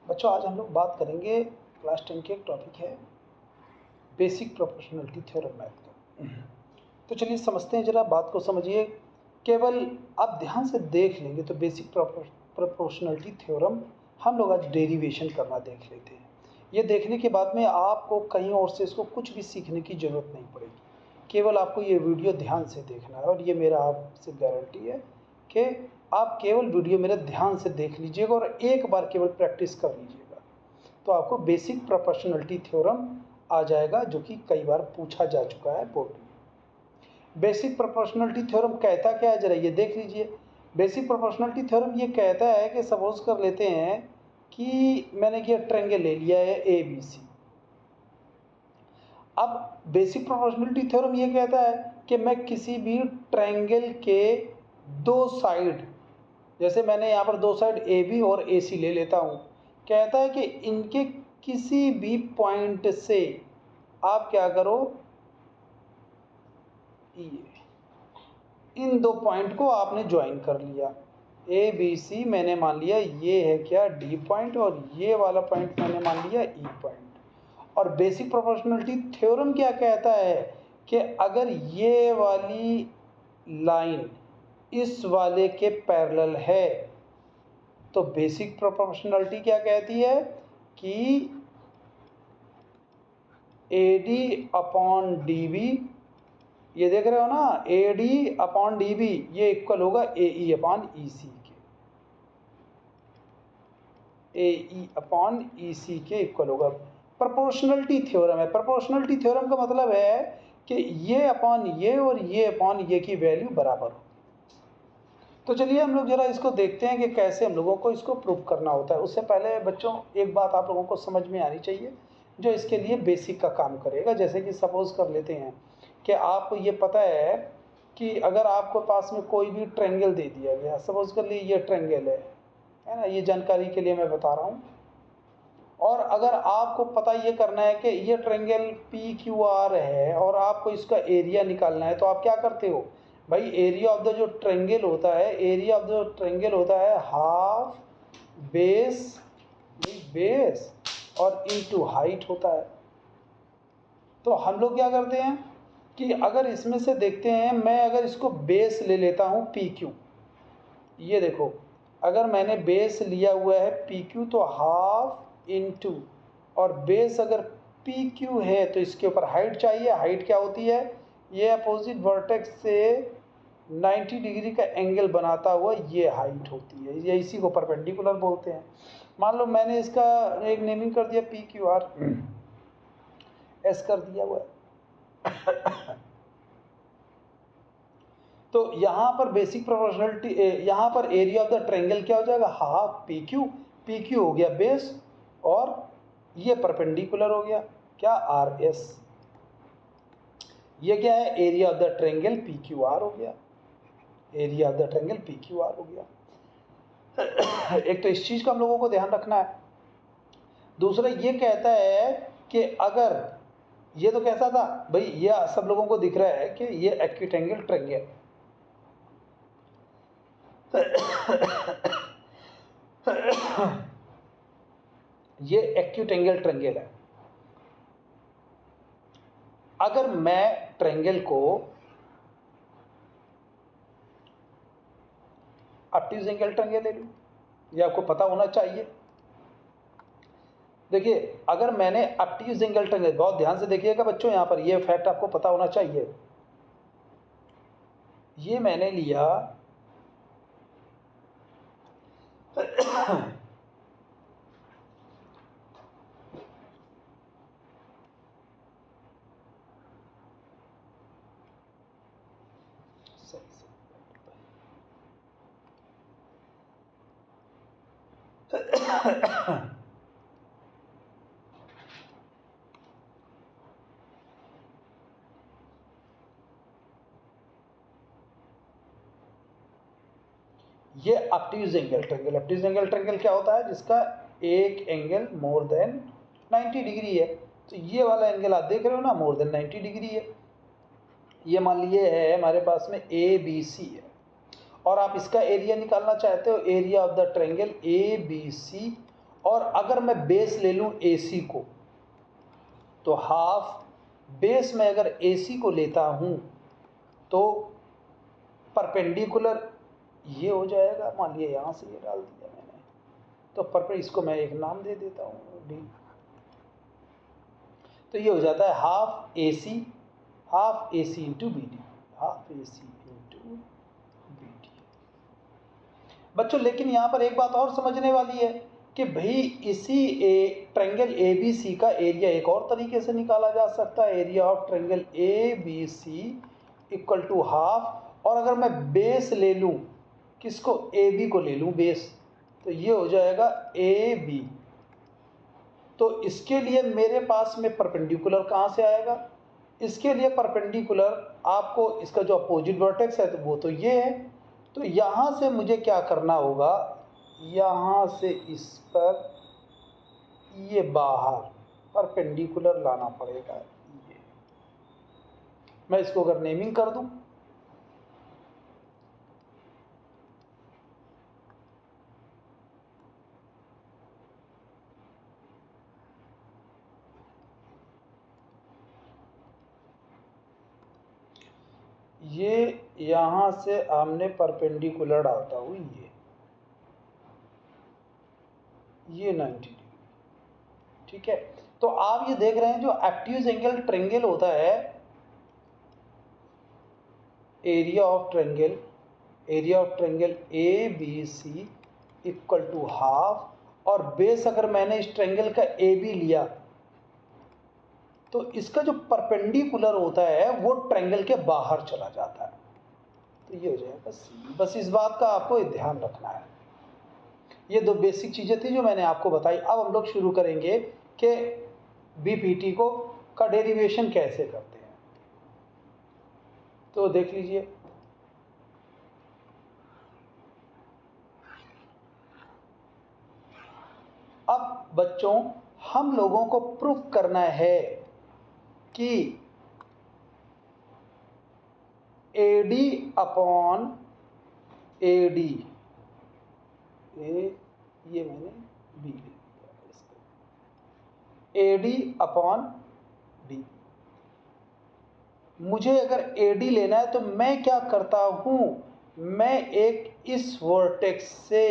बच्चों आज हम लोग बात करेंगे क्लास 10 के एक टॉपिक है बेसिक प्रोपोर्शनलिटी थ्योरम मैथ का। तो चलिए समझते हैं, जरा बात को समझिए। केवल आप ध्यान से देख लेंगे तो बेसिक प्रोपोर्शनलिटी थ्योरम हम लोग आज डेरिवेशन करना देख लेते हैं। ये देखने के बाद में आपको कहीं और से इसको कुछ भी सीखने की ज़रूरत नहीं पड़ेगी, केवल आपको ये वीडियो ध्यान से देखना है। और ये मेरा आपसे गारंटी है कि आप केवल वीडियो मेरा ध्यान से देख लीजिएगा और एक बार केवल प्रैक्टिस कर लीजिएगा तो आपको बेसिक प्रोपोर्शनलिटी थ्योरम आ जाएगा, जो कि कई बार पूछा जा चुका है बोर्ड में। बेसिक प्रोपोर्शनलिटी थ्योरम कहता क्या है, जरा ये देख लीजिए। बेसिक प्रोपोर्शनलिटी थ्योरम ये कहता है कि सपोज कर लेते हैं कि मैंने ये ट्रायंगल ले लिया है ए बी सी। अब बेसिक प्रोपोर्शनलिटी थ्योरम ये कहता है कि मैं किसी भी ट्रायंगल के दो साइड, जैसे मैंने यहाँ पर दो साइड ए बी और ए सी ले लेता हूँ, कहता है कि इनके किसी भी पॉइंट से आप क्या करो, इन दो पॉइंट को आपने ज्वाइन कर लिया। ए बी सी मैंने मान लिया ये है क्या डी पॉइंट, और ये वाला पॉइंट मैंने मान लिया ई पॉइंट। और बेसिक प्रोपोर्शनलिटी थ्योरम क्या कहता है कि अगर ये वाली लाइन इस वाले के पैरेलल है तो बेसिक प्रोपोर्शनलिटी क्या कहती है कि A D upon D B, ये देख रहे हो ना, A D upon D B ये इक्वल होगा ए ई अपॉन ई सी के। ए ई अपॉन ई सी के इक्वल होगा। प्रोपोर्शनलिटी थ्योरम है। प्रोपोर्शनलिटी थ्योरम का मतलब है कि ये अपॉन ये और ये अपॉन ये की वैल्यू बराबर हो। तो चलिए हम लोग जरा इसको देखते हैं कि कैसे हम लोगों को इसको प्रूव करना होता है। उससे पहले बच्चों एक बात आप लोगों को समझ में आनी चाहिए जो इसके लिए बेसिक का काम करेगा। जैसे कि सपोज कर लेते हैं कि आपको ये पता है कि अगर आपको पास में कोई भी ट्रायंगल दे दिया गया, सपोज कर लीजिए ये ट्रायंगल है ना, ये जानकारी के लिए मैं बता रहा हूँ। और अगर आपको पता ये करना है कि ये ट्रायंगल पी क्यू आर है और आपको इसका एरिया निकालना है, तो आप क्या करते हो भाई, एरिया ऑफ द जो ट्रायंगल होता है, एरिया ऑफ द ट्रायंगल होता है हाफ बेस और इनटू हाइट होता है। तो हम लोग क्या करते हैं कि अगर इसमें से देखते हैं, मैं अगर इसको बेस ले लेता हूँ पी क्यू, ये देखो अगर मैंने बेस लिया हुआ है पी क्यू तो हाफ इनटू, और बेस अगर पी क्यू है तो इसके ऊपर हाइट चाहिए। हाइट क्या होती है, ये अपोजिट वर्टेक्स से 90 डिग्री का एंगल बनाता हुआ ये हाइट होती है, ये इसी को परपेंडिकुलर बोलते हैं। मान लो मैंने इसका एक नेमिंग कर दिया पी क्यू आर एस कर दिया हुआ है। तो यहाँ पर बेसिक प्रोपोर्शनलिटी, यहाँ पर एरिया ऑफ द ट्रायंगल क्या हो जाएगा, हाफ पी क्यू हो गया बेस, और ये परपेंडिकुलर हो गया क्या आर एस। ये क्या है, area of the triangle P Q R हो गया, area of the triangle P Q R हो गया। एक तो इस चीज का हम लोगों को ध्यान रखना है। दूसरा ये कहता है कि अगर ये तो कैसा था भाई, ये सब लोगों को दिख रहा है कि ये एक्यूट एंगल ट्रायंगल ये एक्यूट एंगल ट्रायंगल है। अगर मैं ट्रायंगल को ऑब्ट्यूज एंगल ट्रायंगल ले लूं, ये आपको पता होना चाहिए। देखिए अगर मैंने ऑब्ट्यूज एंगल ट्रायंगल, बहुत ध्यान से देखिएगा बच्चों, यहां पर ये फैक्ट आपको पता होना चाहिए। ये मैंने लिया ये obtuse angle triangle. Obtuse angle triangle क्या होता है, जिसका एक एंगल मोर देन 90 डिग्री है। तो ये वाला एंगल आप देख रहे हो ना, मोर देन 90 डिग्री है। ये मान लीजिए है हमारे पास में ए बी सी है, और आप इसका एरिया निकालना चाहते हो, area of the triangle A B C, और अगर मैं बेस ले लूँ AC को, तो हाफ बेस में अगर AC को लेता हूँ तो परपेंडिकुलर ये हो जाएगा, मान लिया यहाँ से ये डाल दिया मैंने, तो परपेंडिकुलर इसको मैं एक नाम दे देता हूँ D। तो ये हो जाता है half AC into BD, half AC into BD। बच्चों लेकिन यहाँ पर एक बात और समझने वाली है कि भाई इसी ट्रायंगल ABC का एरिया एक और तरीके से निकाला जा सकता है, area of triangle ABC equal to half, और अगर मैं बेस ले लूँ, किसको, AB को ले लूँ बेस, तो ये हो जाएगा AB। तो इसके लिए मेरे पास में परपेंडिकुलर कहाँ से आएगा, इसके लिए परपेंडिकुलर आपको इसका जो अपोजिट वर्टेक्स है तो वो तो ये है, तो यहाँ से मुझे क्या करना होगा, यहाँ से इस पर ये बाहर परपेंडिकुलर लाना पड़ेगा। ये मैं इसको अगर नेमिंग कर दूं, ये यहाँ से आमने परपेंडिकुलर डालता हूँ, ये 90 डिग्री, ठीक है। तो आप ये देख रहे हैं जो एक्यूज एंगल ट्रायंगल होता है, area of triangle ABC equal to half, और बेस अगर मैंने इस ट्रायंगल का AB लिया तो इसका जो परपेंडिकुलर होता है वो ट्रायंगल के बाहर चला जाता है, तो ये हो जाएगा C। बस इस बात का आपको ध्यान रखना है। ये दो बेसिक चीजें थी जो मैंने आपको बताई। अब हम लोग शुरू करेंगे कि BPT को का डेरिवेशन कैसे करते हैं, तो देख लीजिए। अब बच्चों हम लोगों को प्रूफ करना है कि AD अपॉन AD, ये मैंने B ले लिया, AD अपॉन D। मुझे अगर AD लेना है तो मैं क्या करता हूं, मैं एक इस वर्टेक्स से,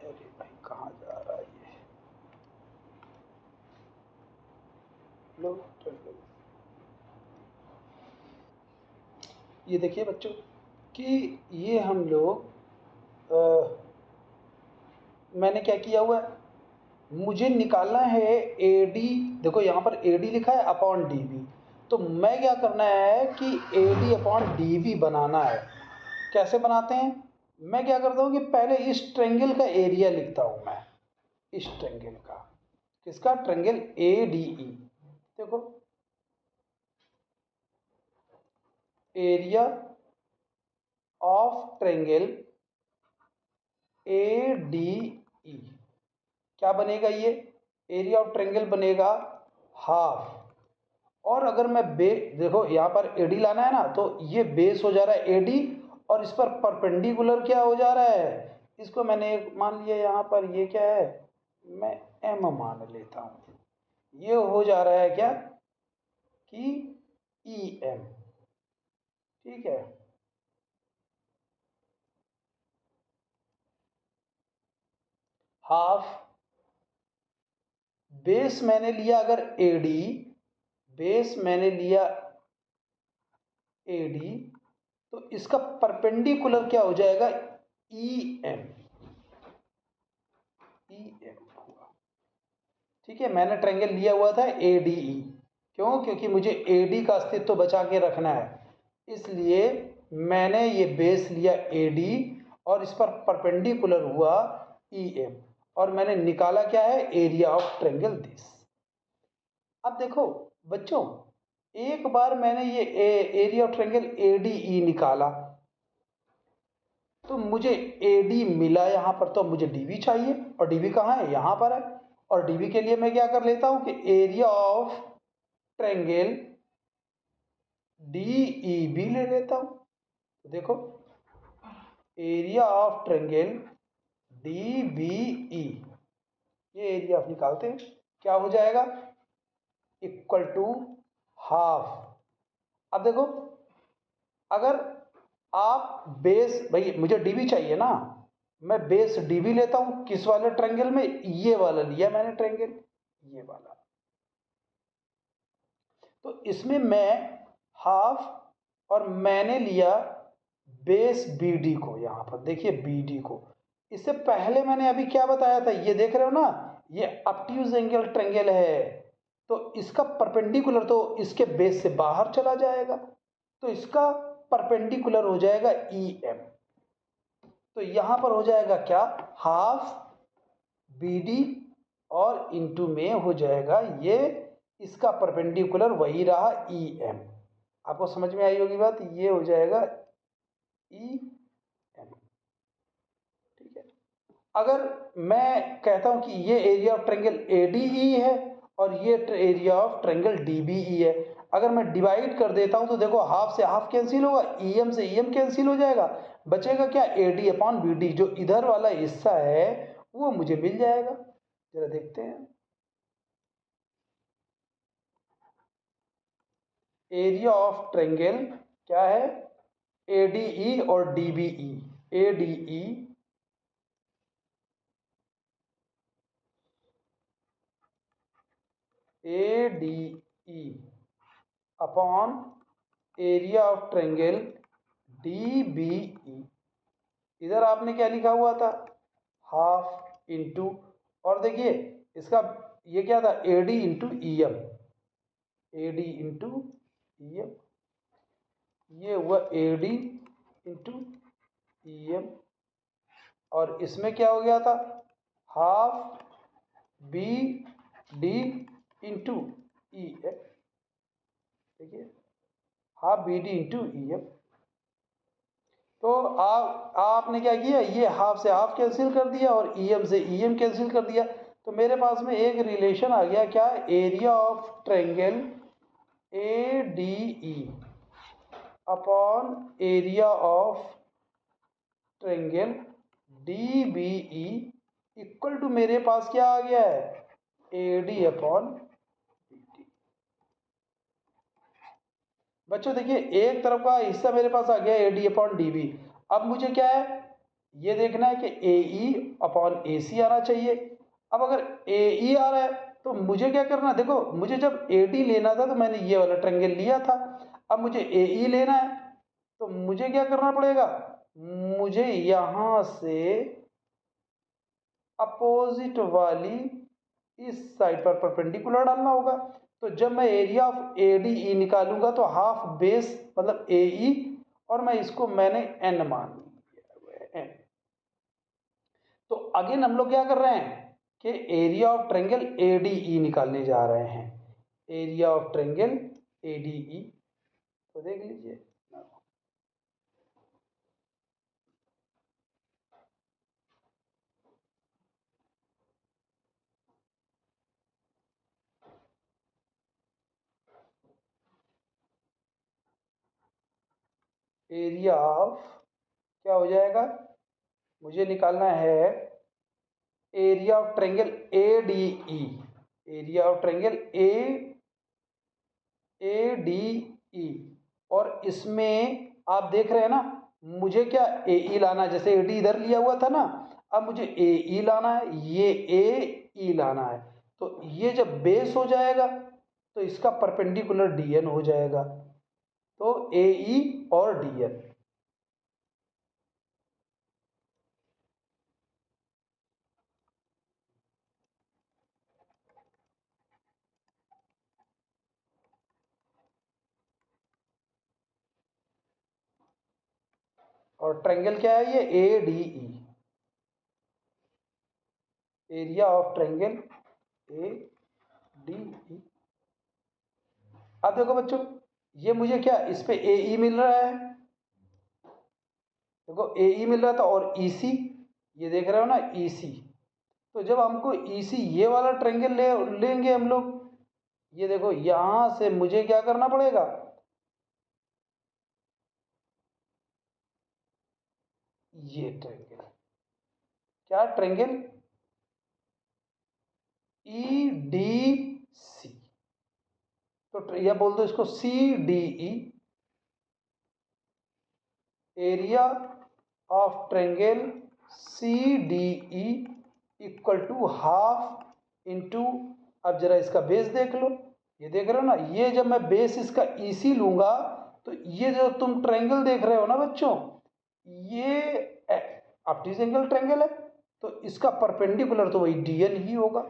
अरे भाई कहाँ जा रहा है लो, ये देखिए बच्चों कि ये हम लोग मैंने क्या किया हुआ है, मुझे निकालना है AD, देखो यहाँ पर AD लिखा है अपॉन DB, तो मैं क्या करना है कि AD अपॉन DB बनाना है। कैसे बनाते हैं, मैं क्या करता हूँ कि पहले इस ट्रायंगल का एरिया लिखता हूँ, मैं इस ट्रायंगल का, किसका, ट्रायंगल ADE। देखो एरिया ऑफ ट्रायंगल ADE क्या बनेगा, ये एरिया ऑफ ट्रायंगल बनेगा हाफ, और अगर मैं देखो यहाँ पर AD लाना है ना, तो ये बेस हो जा रहा है AD, और इस पर परपेंडिकुलर क्या हो जा रहा है, इसको मैंने मान लिया यहाँ पर ये क्या है, मैं M मान लेता हूँ, ये हो जा रहा है क्या कि EM, ठीक है। हाफ बेस मैंने लिया अगर AD, बेस मैंने लिया AD, तो इसका परपेंडिकुलर क्या हो जाएगा, EM हुआ, ठीक है। मैंने ट्रायंगल लिया हुआ था ADE, क्यों, क्योंकि मुझे AD का अस्तित्व बचा के रखना है, इसलिए मैंने ये बेस लिया AD और इस पर परपेंडिकुलर हुआ EM, और मैंने निकाला क्या है, एरिया ऑफ ट्रायंगल दिस। अब देखो बच्चों, एक बार मैंने ये एरिया ऑफ ट्रायंगल ADE निकाला तो मुझे AD मिला यहाँ पर, तो मुझे DB चाहिए, और DB कहाँ है, यहाँ पर है, और DB के लिए मैं क्या कर लेता हूँ कि एरिया ऑफ ट्रायंगल DEB ले लेता हूँ। तो देखो area of triangle D B E, ये एरिया आप निकालते हैं, क्या हो जाएगा, इक्वल टू हाफ। अब देखो, अगर आप बेस, भाई मुझे डीबी चाहिए ना, मैं बेस डीबी लेता हूं, किस वाले ट्रायंगल में, ये वाला लिया मैंने ट्रायंगल, ये वाला। तो इसमें मैं हाफ और मैंने लिया बेस बीडी को, यहां पर देखिए बीडी को। इससे पहले मैंने अभी क्या बताया था, ये देख रहे हो ना, ये ऑब्ट्यूज एंगल ट्रायंगल है, तो इसका परपेंडिकुलर तो इसके बेस से बाहर चला जाएगा, तो इसका परपेंडिकुलर हो जाएगा ई एम। तो यहां पर हो जाएगा क्या, हाफ बी डी और इंटू में हो जाएगा ये, इसका परपेंडिकुलर वही रहा ई एम। आपको समझ में आई होगी बात, ये हो जाएगा ई एम। ठीक है, अगर मैं कहता हूं कि ये area of triangle A D E है और ये area of triangle D B E है, अगर मैं डिवाइड कर देता हूं तो देखो हाफ से हाफ कैंसिल होगा, ई एम से ई एम कैंसिल हो जाएगा, बचेगा क्या, A D upon B D, जो इधर वाला हिस्सा है वो मुझे मिल जाएगा। जरा देखते हैं, एरिया ऑफ ट्रायंगल क्या है, ए डी ई और D B E, A D E A D E upon area of triangle D B E. इधर आपने क्या लिखा हुआ था, हाफ इंटू, और देखिए इसका ये क्या था, A D into E M, A D into E M, ये हुआ A D into E M, और इसमें क्या हो गया था, half B D into E M, देखिए half B D into E M. तो आपने क्या किया, ये हाफ से हाफ कैंसिल कर दिया और ई एम से ई एम कैंसिल कर दिया, तो मेरे पास में एक रिलेशन आ गया, क्या, area of triangle A D E upon area of triangle D B E equal to, मेरे पास क्या आ गया है, A D upon B D. बच्चों देखिए, एक तरफ का हिस्सा मेरे पास आ गया A D upon D B, अब मुझे क्या है, ये देखना है कि ए ई अपॉन ए सी आना चाहिए। अब अगर ए ई आ रहा है तो मुझे क्या करना, देखो मुझे जब ए डी लेना था तो मैंने ये वाला ट्रायंगल लिया था, अब मुझे ए ई लेना है तो मुझे क्या करना पड़ेगा, मुझे यहां से अपोजिट वाली इस साइड पर परपेंडिकुलर डालना होगा। तो जब मैं एरिया ऑफ ए डी ई निकालूंगा तो हाफ बेस मतलब ए ई, और मैं इसको मैंने एन मान लिया, एन। तो अगेन हम लोग क्या कर रहे हैं कि area of triangle A D ई निकालने जा रहे हैं, area of triangle A D ई। तो देख लीजिए, एरिया ऑफ क्या हो जाएगा, मुझे निकालना है area of triangle A D E, area of triangle A D E, और इसमें आप देख रहे हैं ना, मुझे क्या ए ई लाना है, जैसे ए डी इधर लिया हुआ था ना, अब मुझे ए ई लाना है, ये ए ई लाना है। तो ये जब बेस हो जाएगा तो इसका परपेंडिकुलर डी एन हो जाएगा, तो ए ई और डी एन। और ट्रायंगल क्या है, ये ए D E, area of triangle A D ई। अब देखो बच्चों, ये मुझे क्या, इस पे ए ई मिल रहा है, देखो ए ई मिल रहा था, और ई सी, ये देख रहे हो ना ई सी। तो जब हमको ई सी ये वाला ट्रायंगल लेंगे हम लोग, ये देखो यहां से मुझे क्या करना पड़ेगा, ये ट्रेंगल, क्या ट्रेंगल EDC, तो या बोल दो इसको CDE, area of triangle CDE equal to half into, अब जरा इसका बेस देख लो, ये देख रहे हो ना, ये जब मैं बेस इसका EC लूंगा तो ये जो तुम ट्रेंगल देख रहे हो ना बच्चों, ये ऑब्ट्यूज एंगल ट्रेंगल है, तो इसका परपेंडिकुलर तो वही DN ही होगा,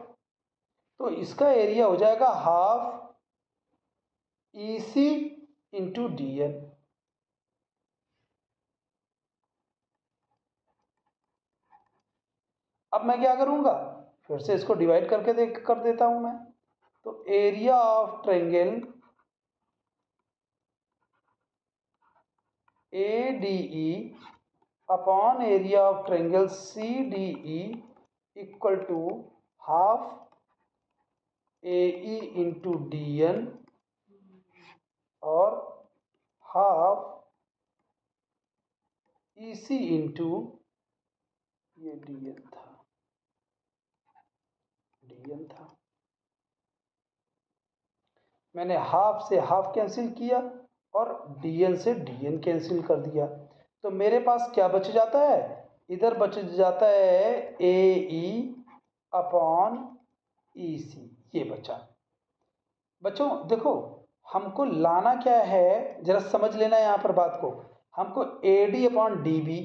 तो इसका एरिया हो जाएगा हाफ EC इंटू DN। अब मैं क्या करूंगा, फिर से इसको डिवाइड करके कर देता हूं मैं, तो area of triangle ADE upon area of triangle CDE equal to half AE into DN और हाफ EC इंटू, ये DN था, मैंने हाफ से हाफ कैंसिल किया और DN से DN कैंसिल कर दिया, तो मेरे पास क्या बच जाता है, इधर बच जाता है AE अपॉन EC, ये बचा। बच्चों देखो, हमको लाना क्या है, जरा समझ लेना यहाँ पर बात को, हमको AD अपॉन DB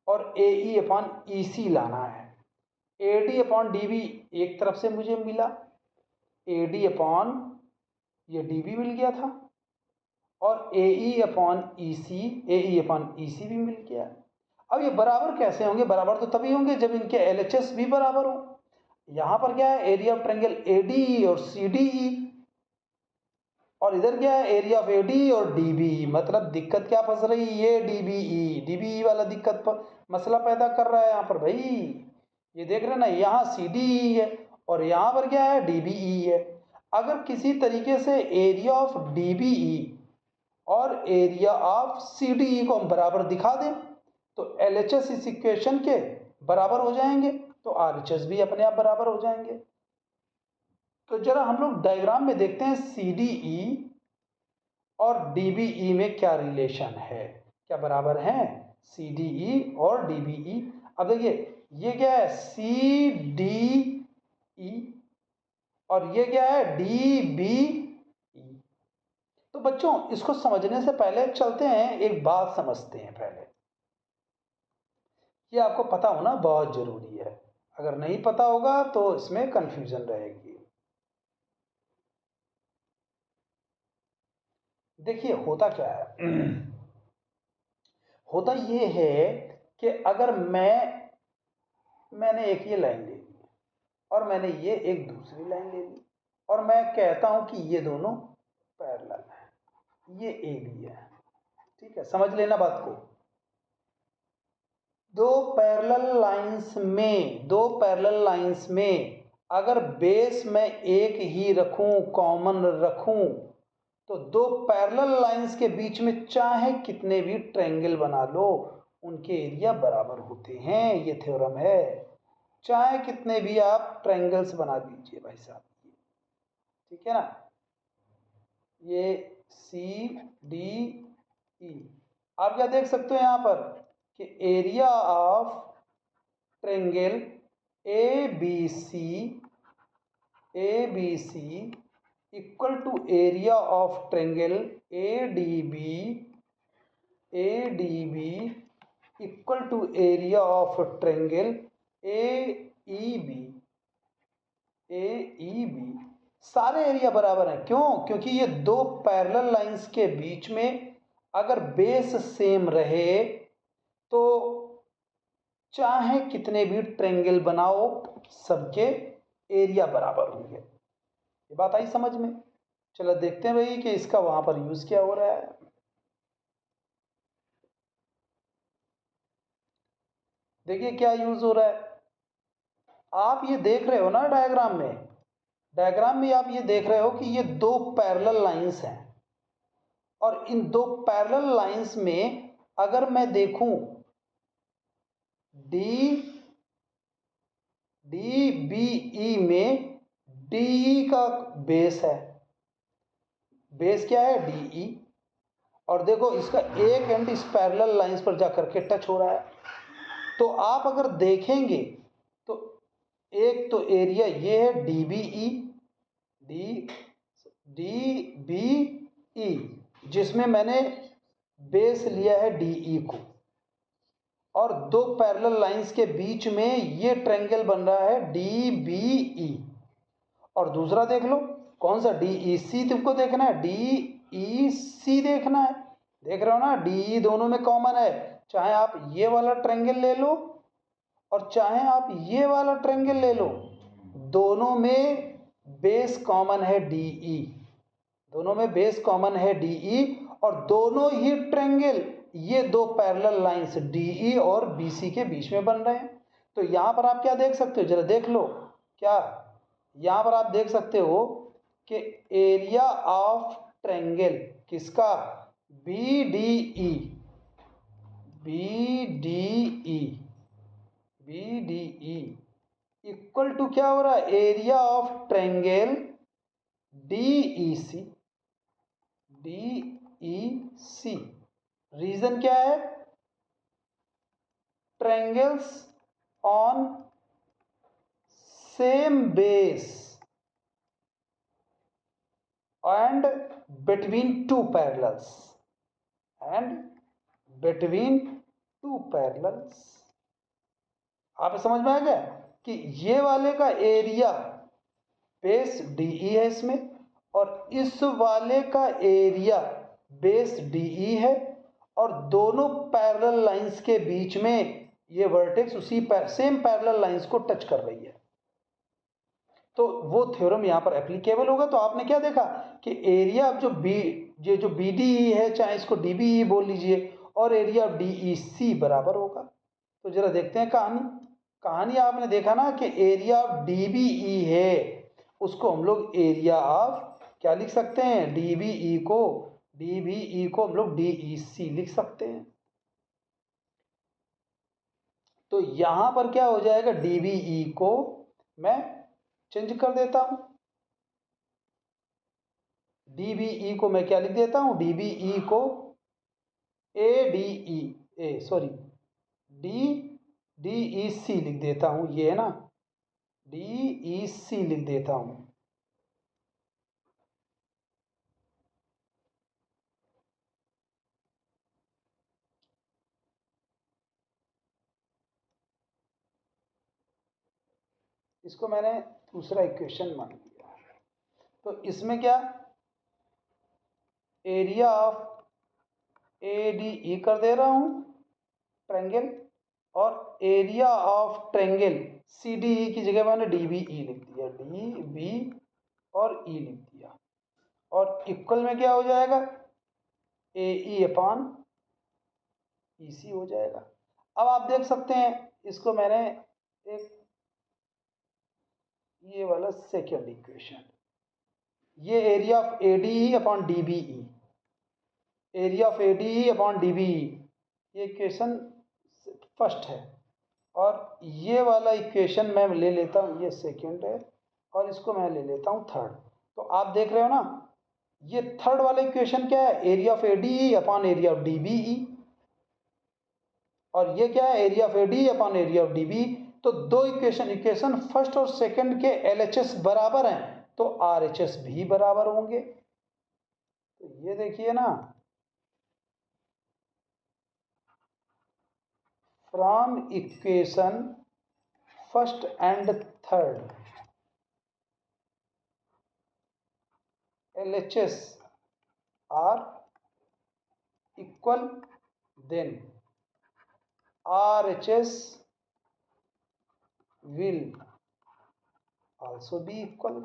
और AE अपॉन EC लाना है। AD अपॉन DB एक तरफ से मुझे मिला, AD अपॉन ये DB मिल गया था, और AE अपॉन EC भी मिल गया। अब ये बराबर कैसे होंगे, बराबर तो तभी होंगे जब इनके LHS भी बराबर हो। यहां पर क्या है, एरिया ऑफ ट्रेंगल ADE और CDE, और इधर क्या है, एरिया ऑफ AD और DBE, मतलब दिक्कत क्या फंस रही, ये DBE वाला दिक्कत पर मसला पैदा कर रहा है यहाँ पर भाई। ये देख रहे ना, यहाँ CDE है और यहाँ पर क्या है, DBE है। अगर किसी तरीके से एरिया ऑफ DBE और एरिया ऑफ CDE को हम बराबर दिखा दें तो LHS इस इक्वेशन के बराबर हो जाएंगे, तो RHS भी अपने आप बराबर हो जाएंगे। तो जरा हम लोग डायग्राम में देखते हैं CDE और DBE में क्या रिलेशन है, क्या बराबर हैं CDE और DBE। अब देखिए ये क्या है, CDE और ये क्या है, DBE। तो बच्चों इसको समझने से पहले चलते हैं, एक बात समझते हैं पहले, ये आपको पता होना बहुत जरूरी है, अगर नहीं पता होगा तो इसमें कंफ्यूजन रहेगी। देखिए होता क्या है, होता ये है कि अगर मैंने एक ये लाइन ले ली और मैंने ये एक दूसरी लाइन ले ली और मैं कहता हूं कि ये दोनों पैरेलल है, ये AB है, ठीक है, समझ लेना बात को। दो पैरेलल लाइंस में अगर बेस में एक ही रखूं, कॉमन रखूं, तो दो पैरेलल लाइंस के बीच में चाहे कितने भी ट्रायंगल बना लो, उनके एरिया बराबर होते हैं, ये थ्योरम है। चाहे कितने भी आप ट्रायंगल्स बना दीजिए भाई साहब, ठीक है ना। ये CDE, आप क्या देख सकते हो यहाँ पर कि area of triangle ABC equal to area of triangle ADB equal to area of triangle AEB। सारे एरिया बराबर हैं, क्यों, क्योंकि ये दो पैरेलल लाइंस के बीच में अगर बेस सेम रहे तो चाहे कितने भी ट्रायंगल बनाओ सबके एरिया बराबर होंगे। ये बात आई समझ में। चलो देखते हैं भाई कि इसका वहां पर यूज क्या हो रहा है। देखिए क्या यूज हो रहा है, आप ये देख रहे हो ना डायग्राम में आप ये देख रहे हो कि ये दो पैरेलल लाइंस हैं और इन दो पैरेलल लाइंस में अगर मैं देखूं डी बी ई में डी का बेस है, बेस क्या है डी, और देखो इसका एक एंड इस पैरेलल लाइंस पर जाकर के टच हो रहा है। तो आप अगर देखेंगे तो एक तो एरिया ये है डी बी ई, जिसमें मैंने बेस लिया है डी को, और दो पैरेलल लाइंस के बीच में ये ट्रायंगल बन रहा है डी बी ई। और दूसरा देख लो कौन सा डी ई सी तुमको देखना है, डी ई सी देखना है, देख रहे हो ना, डी ई दोनों में कॉमन है, चाहे आप ये वाला ट्रायंगल ले लो और चाहे आप ये वाला ट्रायंगल ले लो, दोनों में बेस कॉमन है डी ई, दोनों में बेस कॉमन है डी ई, और दोनों ही ट्रायंगल ये दो पैरेलल लाइंस डी ई और बी सी के बीच में बन रहे हैं। तो यहां पर आप क्या देख सकते हो, जरा देख लो, क्या यहां पर आप देख सकते हो कि एरिया ऑफ ट्रायंगल किसका, B D E, B D E, B D E equal to क्या हो रहा है, area of triangle D E C, D E C. Reason क्या है, triangles on same base and between two parallels, and between two parallels। आप समझ में आ गया कि ये वाले का एरिया बेस डीई है इसमें, और इस वाले का एरिया बेस डीई है, और दोनों पैरेलल लाइंस के बीच में ये वर्टेक्स उसी सेम पैरेलल लाइंस को टच कर रही है। तो वो थ्योरम यहाँ पर एप्लीकेबल होगा। तो आपने क्या देखा कि एरिया जो ये जो बी डी ई है, चाहे इसको डी बी ई बोल लीजिए, और एरिया ऑफ डी ई सी बराबर होगा। तो जरा देखते हैं कहानी आपने देखा ना कि area of D B E है, उसको हम लोग एरिया ऑफ क्या लिख सकते हैं, डी बी ई को हम लोग डी ई सी लिख सकते हैं। तो यहां पर क्या हो जाएगा, डी बी ई को मैं चेंज कर देता हूं, डी बी ई को मैं क्या लिख देता हूं, डी बी ई को A D E A sorry D E C लिख देता हूं, ये है ना, डी ई सी लिख देता हूं। इसको मैंने दूसरा इक्वेशन मान लिया। तो इसमें क्या, area of A D E कर दे रहा हूं ट्रायंगल, और area of triangle C D E की जगह मैंने डी बी ई लिख दिया, डी बी और ई लिख दिया, और इक्वल में क्या हो जाएगा, ए ई अपॉन ई सी हो जाएगा। अब आप देख सकते हैं इसको मैंने एक ये वाला सेकेंड इक्वेशन, ये area of A D E upon D B E, area of A D E upon D B E, ये इक्वेशन फर्स्ट है, और ये वाला इक्वेशन मैं ले लेता हूँ, ये सेकेंड है, और इसको मैं ले लेता हूँ थर्ड। तो आप देख रहे हो ना, ये थर्ड वाला इक्वेशन क्या है, area of A D E upon area of D B E, और ये क्या है, area of A D E upon area of D B. तो दो इक्वेशन फर्स्ट और सेकंड के LHS बराबर हैं, तो RHS भी बराबर होंगे। तो ये देखिए ना, from equation first and third LHS are equal, then RHS will also be equal।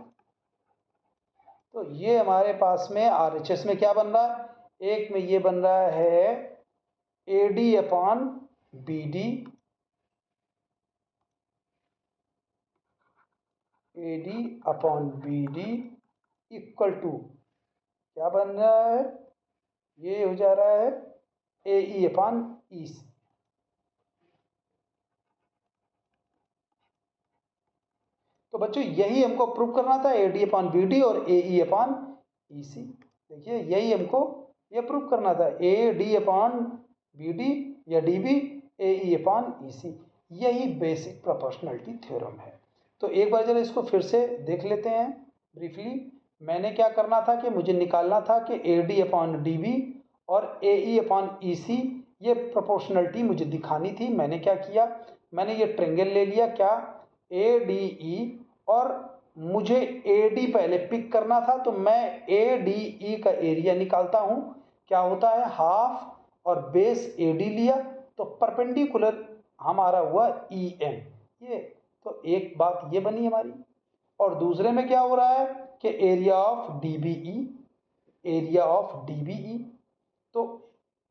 तो ये हमारे पास में RHS में क्या बन रहा है, एक में ये बन रहा है AD upon BD, AD upon BD equal to क्या बन रहा है, ये हो जा रहा है AE अपॉन EC। बच्चों यही हमको प्रूव करना था, A D upon B D और ए ई अपॉन ई सी। देखिए यही हमको ये प्रूव करना था, A D upon B D या D B A E upon E C. यही बेसिक प्रोपोर्शनलिटी थ्योरम है। तो एक बार जरा इसको फिर से देख लेते हैं ब्रीफली। मैंने क्या करना था कि मुझे निकालना था कि A D upon D B और ए ई अपॉन ई सी, ये प्रोपोर्शनलिटी मुझे दिखानी थी। मैंने क्या किया, मैंने ये ट्रेंगल ले लिया क्या, ए डी ई, और मुझे ए डी पहले पिक करना था, तो मैं ए डी ई का एरिया निकालता हूँ। क्या होता है, हाफ और बेस ए डी लिया तो परपेंडिकुलर हमारा हुआ ई एम। ये तो एक बात ये बनी हमारी। और दूसरे में क्या हो रहा है कि area of D B E, area of D B E. तो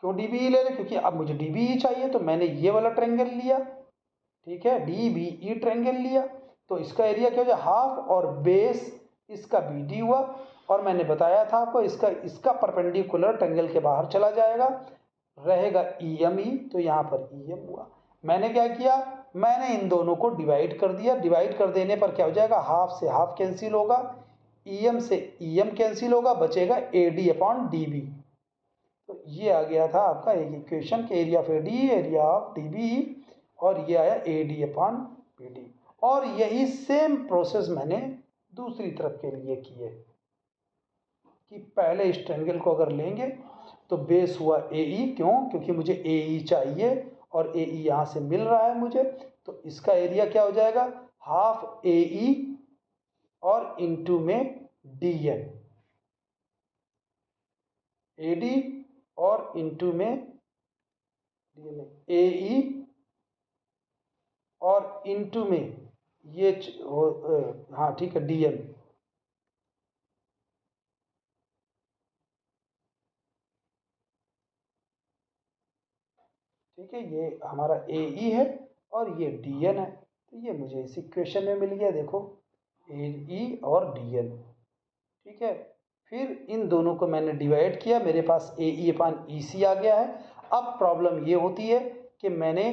क्यों डी बी ई ले रहे, क्योंकि अब मुझे डी बी ई चाहिए, तो मैंने ये वाला ट्रेंगल लिया, ठीक है, डी बी ई ट्रेंगल लिया। तो इसका एरिया क्या हो जाए, हाफ, और बेस इसका बी डी हुआ। और मैंने बताया था आपको इसका परपेंडिकुलर ट्रेंगल के बाहर चला जाएगा, रहेगा ई एम ई, तो यहाँ पर ई एम हुआ। मैंने क्या किया, मैंने इन दोनों को डिवाइड कर दिया। डिवाइड कर देने पर क्या हो जाएगा, हाफ से हाफ कैंसिल होगा, ई एम से ई एम कैंसिल होगा, बचेगा A D upon D B. तो ये आ गया था आपका एक इक्वेशन के area of A D, area of D B, और ये आया A D upon B D. और यही सेम प्रोसेस मैंने दूसरी तरफ के लिए किए कि पहले इस ट्रायंगल को अगर लेंगे तो बेस हुआ ए ई, क्यों, क्योंकि मुझे ए ई चाहिए और ए ई यहाँ से मिल रहा है मुझे। तो इसका एरिया क्या हो जाएगा, हाफ ए ई और इनटू में डी एन, ए डी और इनटू में ए ई और इनटू में ये हाँ ठीक है डी एन। ठीक है, ये हमारा ए ई है और ये डी एन है। तो ये मुझे इस इक्वेशन में मिल गया, देखो ए ई और डी एन। ठीक है, फिर इन दोनों को मैंने डिवाइड किया, मेरे पास ए ई अपान ई सी आ गया है। अब प्रॉब्लम ये होती है कि मैंने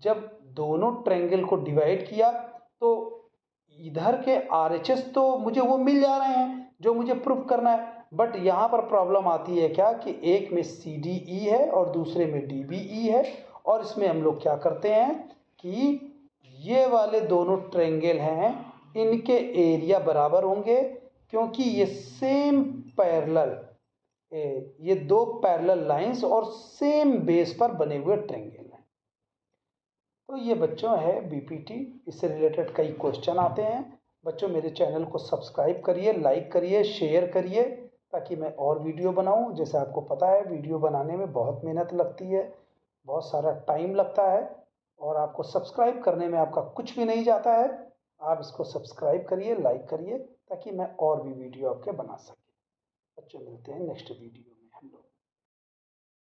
जब दोनों ट्रायंगल को डिवाइड किया तो इधर के आर एच एस तो मुझे वो मिल जा रहे हैं जो मुझे प्रूफ करना है, बट यहाँ पर प्रॉब्लम आती है क्या कि एक में सी डी ई है और दूसरे में डी बी ई है। और इसमें हम लोग क्या करते हैं कि ये वाले दोनों ट्रायंगल हैं, इनके एरिया बराबर होंगे, क्योंकि ये सेम पैरेलल, ये दो पैरेलल लाइंस और सेम बेस पर बने हुए ट्रायंगल हैं। तो ये बच्चों है बीपीटी, इससे रिलेटेड कई क्वेश्चन आते हैं। बच्चों मेरे चैनल को सब्सक्राइब करिए, लाइक करिए, शेयर करिए, ताकि मैं और वीडियो बनाऊं। जैसे आपको पता है वीडियो बनाने में बहुत मेहनत लगती है, बहुत सारा टाइम लगता है, और आपको सब्सक्राइब करने में आपका कुछ भी नहीं जाता है। आप इसको सब्सक्राइब करिए, लाइक करिए, ताकि मैं और भी वीडियो आपके बना सके। बच्चों मिलते हैं नेक्स्ट वीडियो।